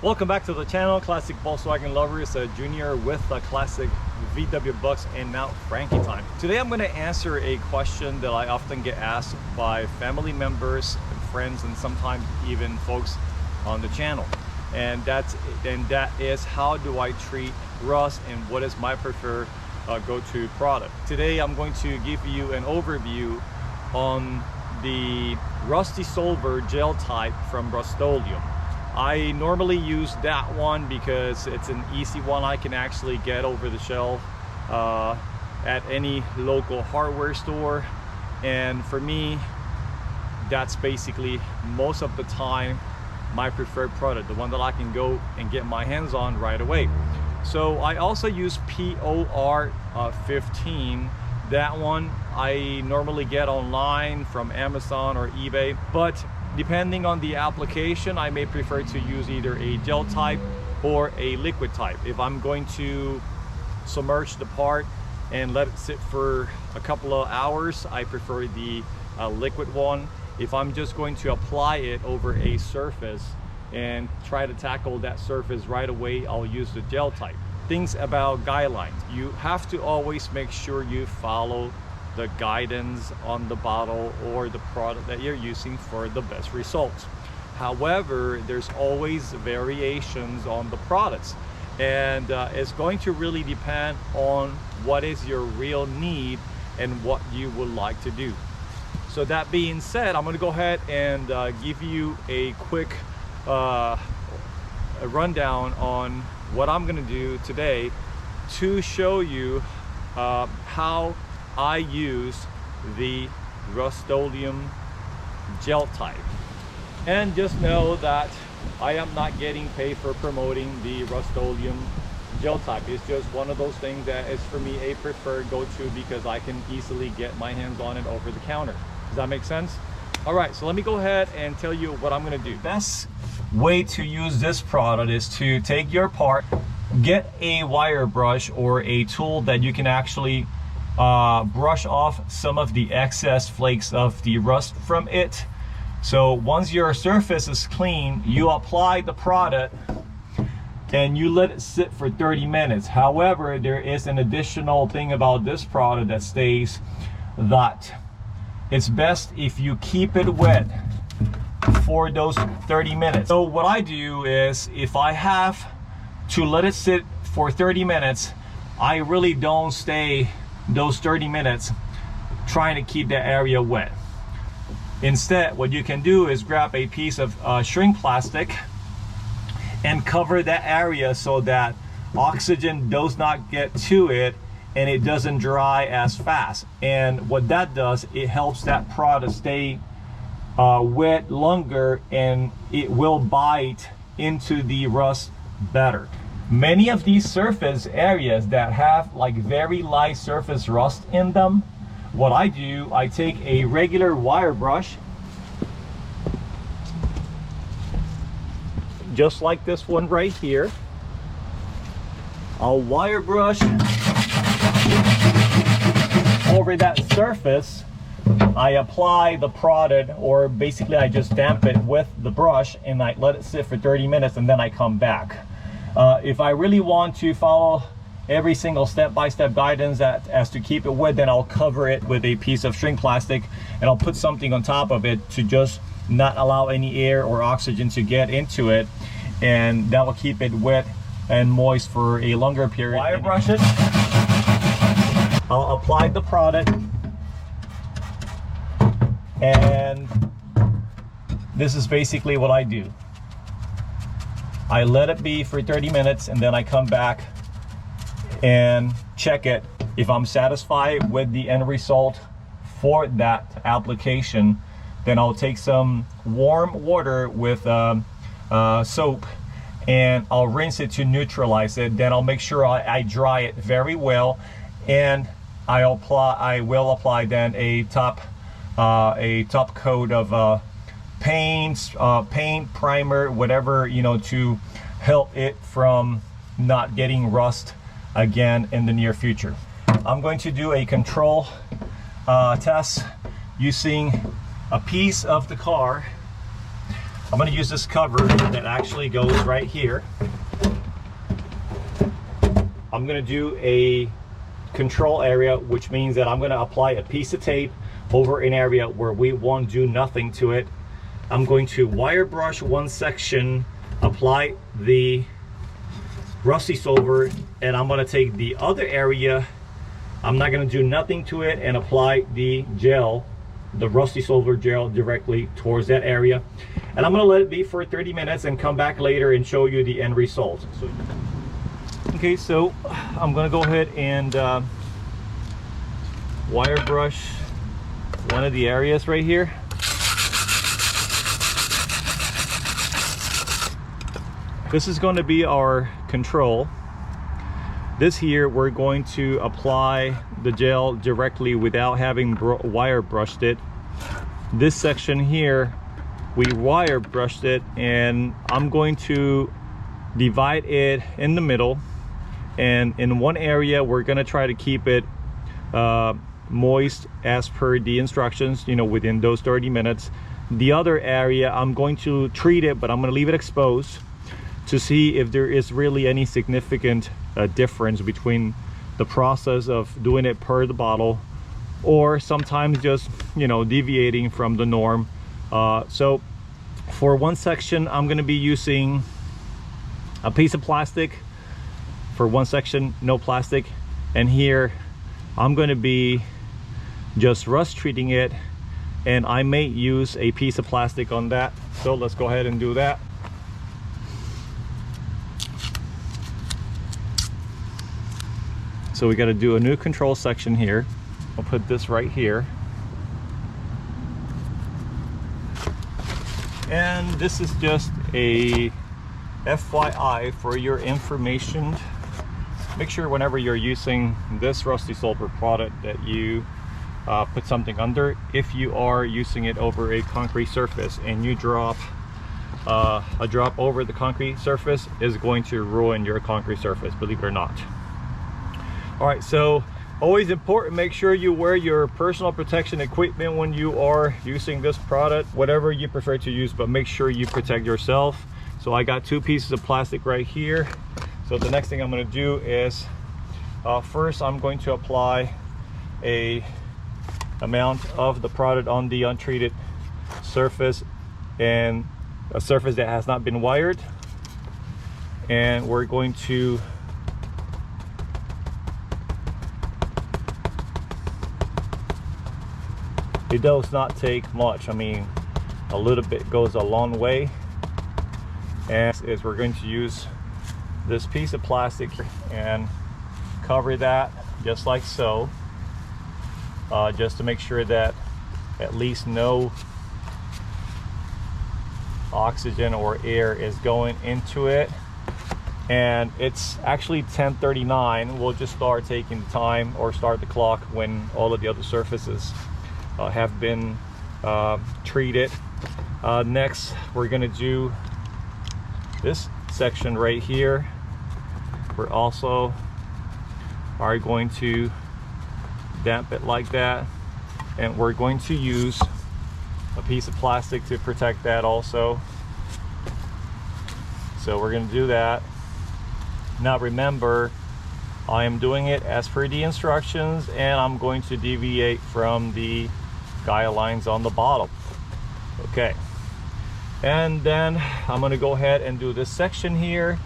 Welcome back to the channel, Classic Volkswagen Lovers, Junior with the classic VW Bucks and now Frankie time. Today I'm going to answer a question that I often get asked by family members and friends and sometimes even folks on the channel. And that is, how do I treat rust and what is my preferred go-to product? Today I'm going to give you an overview on the Rusty Silver gel type from Rust-Oleum. I normally use that one because it's an easy one I can actually get over the shelf at any local hardware store, and for me that's basically most of the time my preferred product, the one that I can go and get my hands on right away. So I also use POR 15. That one I normally get online from Amazon or eBay, but depending on the application, I may prefer to use either a gel type or a liquid type. If I'm going to submerge the part and let it sit for a couple of hours, I prefer the liquid one. If I'm just going to apply it over a surface and try to tackle that surface right away, I'll use the gel type. Things about guidelines: you have to always make sure you follow the guidance on the bottle or the product that you're using for the best results. However, there's always variations on the products, and it's going to really depend on what is your real need and what you would like to do. So that being said, I'm going to go ahead and give you a quick a rundown on what I'm going to do today to show you how I use the Rust-Oleum gel type. And just know that I am not getting paid for promoting the Rust-Oleum gel type. It's just one of those things that is for me a preferred go-to because I can easily get my hands on it over the counter. Does that make sense? All right, so let me go ahead and tell you what I'm going to do. Best way to use this product is to take your part, get a wire brush or a tool that you can actually brush off some of the excess flakes of the rust from it. So once your surface is clean, you apply the product and you let it sit for 30 minutes. However, there is an additional thing about this product that states that it's best if you keep it wet for those 30 minutes. So what I do is, if I have to let it sit for 30 minutes, I really don't stay those 30 minutes trying to keep that area wet. Instead, what you can do is grab a piece of shrink plastic and cover that area so that oxygen does not get to it and it doesn't dry as fast. And what that does, it helps that product stay wet longer and it will bite into the rust better. Many of these surface areas that have like very light surface rust in them, what I do, I take a regular wire brush, just like this one right here. I'll wire brush over that surface. I apply the product, or basically I just damp it with the brush and I let it sit for 30 minutes and then I come back. If I really want to follow every single step-by-step guidance as to keep it wet, then I'll cover it with a piece of shrink plastic and I'll put something on top of it to just not allow any air or oxygen to get into it, and that will keep it wet and moist for a longer period. Wire brush it. I'll apply the product, and this is basically what I do. I let it be for 30 minutes and then I come back and check it. If I'm satisfied with the end result for that application, then I'll take some warm water with soap and I'll rinse it to neutralize it. Then I'll make sure I dry it very well, and I will apply then a top coat of paint, primer, whatever, you know, to help it from not getting rust again in the near future. I'm going to do a control test using a piece of the car I'm going to use this cover that actually goes right here. I'm going to do a control area, which means that I'm going to apply a piece of tape over an area where we won't do nothing to it. I'm going to wire brush one section, apply the rusty silver, and I'm going to take the other area, I'm not going to do nothing to it, and apply the gel, the rusty silver gel, directly towards that area. And I'm going to let it be for 30 minutes and come back later and show you the end result. Okay, so I'm going to go ahead and wire brush one of the areas right here. This is going to be our control. This here, we're going to apply the gel directly without having wire brushed it. This section here, we wire brushed it, and I'm going to divide it in the middle. And in one area, we're going to try to keep it moist as per the instructions, you know, within those 30 minutes. The other area, I'm going to treat it, but I'm going to leave it exposed to see if there is really any significant difference between the process of doing it per the bottle, or sometimes just, you know, deviating from the norm. So for one section, I'm going to be using a piece of plastic. For one section, no plastic. And here I'm going to be just rust treating it, and I may use a piece of plastic on that. So let's go ahead and do that. So we got to do a new control section here. I'll put this right here. And this is just a FYI for your information. Make sure whenever you're using this rusty silver product that you put something under. If you are using it over a concrete surface and you drop a drop over the concrete surface, is going to ruin your concrete surface, believe it or not. All right, so always important, make sure you wear your personal protection equipment when you are using this product, whatever you prefer to use, but make sure you protect yourself. So I got two pieces of plastic right here. So the next thing I'm going to do is first I'm going to apply a amount of the product on the untreated surface, and a surface that has not been wired, and we're going to it does not take much. I mean, a little bit goes a long way. And is we're going to use this piece of plastic and cover that just like so, just to make sure that at least no oxygen or air is going into it. And it's actually 10:39. We'll just start taking the time, or start the clock, when all of the other surfaces have been treated. Next, we're going to do this section right here. We're also are going to damp it like that, and we're going to use a piece of plastic to protect that also. So we're going to do that. Now remember, I am doing it as per the instructions, and I'm going to deviate from the guidelines on the bottle. Okay, and then I'm going to go ahead and do this section here,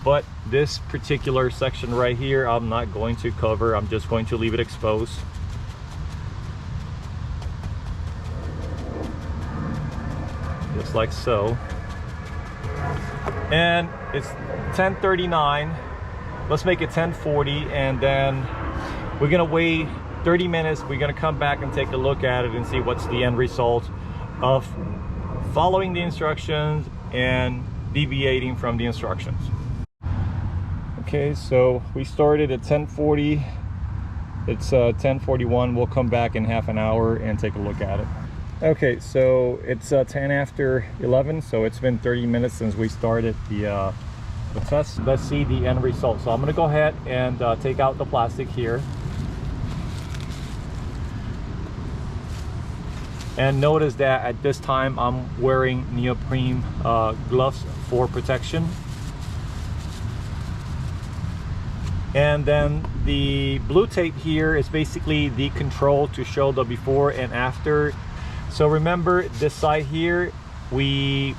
but this particular section right here I'm not going to cover. I'm just going to leave it exposed. Just like so. And it's 10:39. Let's make it 10:40, and then we're gonna wait 30 minutes. We're gonna come back and take a look at it and see what's the end result of following the instructions and deviating from the instructions. Okay, so we started at 10:40. It's 10:41. We'll come back in half an hour and take a look at it. Okay, so it's 10 after 11, so it's been 30 minutes since we started the test. Let's see the end result. So I'm going to go ahead and take out the plastic here. And notice that at this time I'm wearing neoprene gloves for protection. And then the blue tape here is basically the control to show the before and after. So remember, this side here we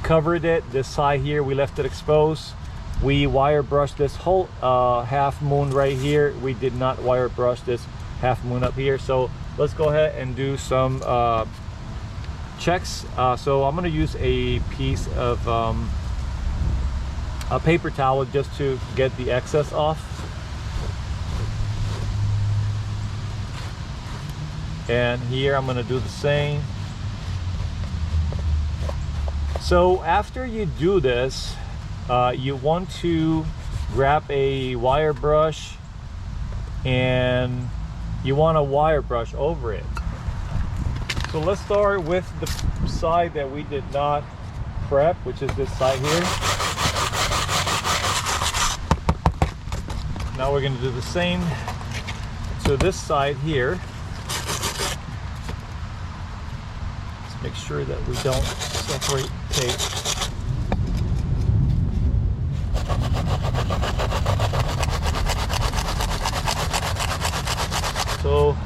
covered it, this side here we left it exposed. We wire brushed this whole half moon right here. We did not wire brush this half moon up here. So let's go ahead and do some checks. So I'm going to use a piece of a paper towel just to get the excess off. And here I'm going to do the same. So after you do this, you want to grab a wire brush and you want to wire brush over it. So let's start with the side that we did not prep, which is this side here. Now we're going to do the same to this side here. Let's make sure that we don't separate tape. So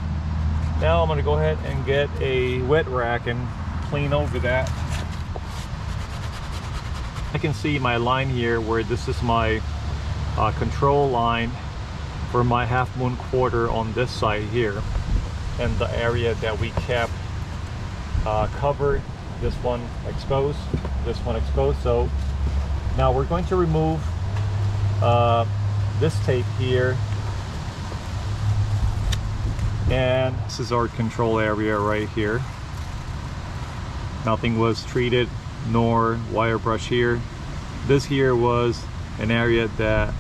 now I'm going to go ahead and get a wet rack and clean over that. I can see my line here where this is my control line for my half moon quarter on this side here, and the area that we kept covered, this one exposed, this one exposed. So now we're going to remove this tape here, and this is our control area right here. Nothing was treated nor wire brush here. This here was an area that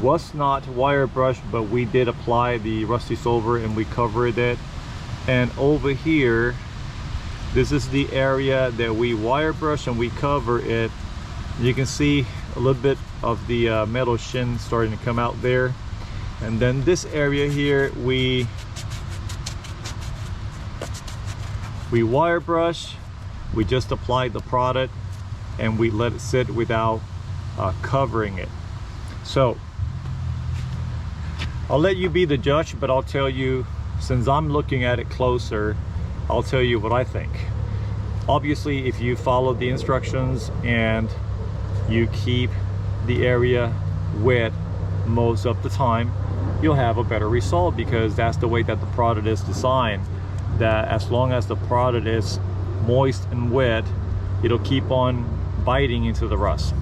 was not wire brushed, but we did apply the rusty silver and we covered it. And over here, this is the area that we wire brush and we cover it. You can see a little bit of the metal shim starting to come out there. And then this area here, we wire brush, we just applied the product and we let it sit without covering it. So I'll let you be the judge, but I'll tell you, since I'm looking at it closer, I'll tell you what I think. Obviously, if you follow the instructions and you keep the area wet most of the time, you'll have a better result, because that's the way that the product is designed. That as long as the product is moist and wet, it'll keep on biting into the rust.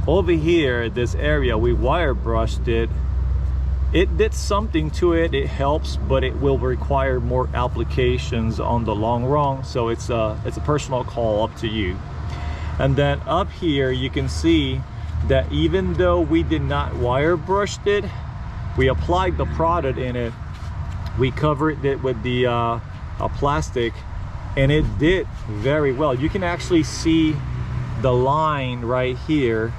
Over here, this area, we wire brushed it. It did something to it, it helps, but it will require more applications on the long run. So it's a personal call, up to you. And then up here, you can see that even though we did not wire brush it, we applied the product in it. We covered it with the plastic, and it did very well. You can actually see the line right here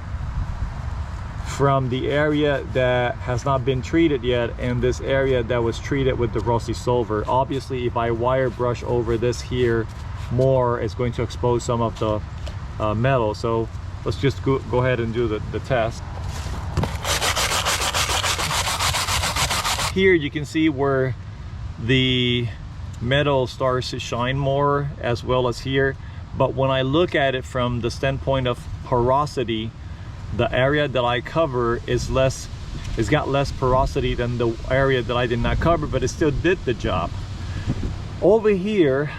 from the area that has not been treated yet and this area that was treated with the rusty silver. Obviously, if I wire brush over this here more, it's going to expose some of the metal. So let's just go ahead and do the test. Here you can see where the metal starts to shine more, as well as here. But when I look at it from the standpoint of porosity, the area that I cover is less, it's got less porosity than the area that I did not cover, but it still did the job. Over here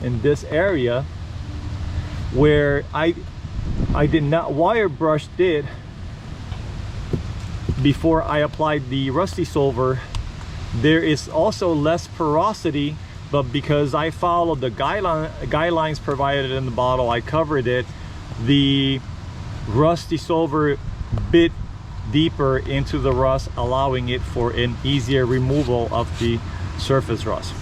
in this area where I did not wire brush it before I applied the rusty silver, there is also less porosity, but because I followed the guidelines provided in the bottle, I covered it, the rusty silver bit deeper into the rust, allowing it for an easier removal of the surface rust.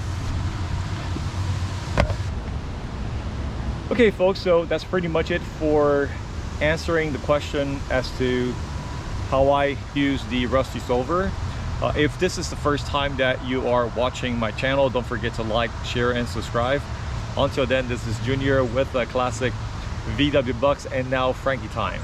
Okay folks, so that's pretty much it for answering the question as to how I use the rusty silver. If this is the first time that you are watching my channel, don't forget to like, share, and subscribe. Until then, this is Junior with the classic VW Bucks and now Frankie time.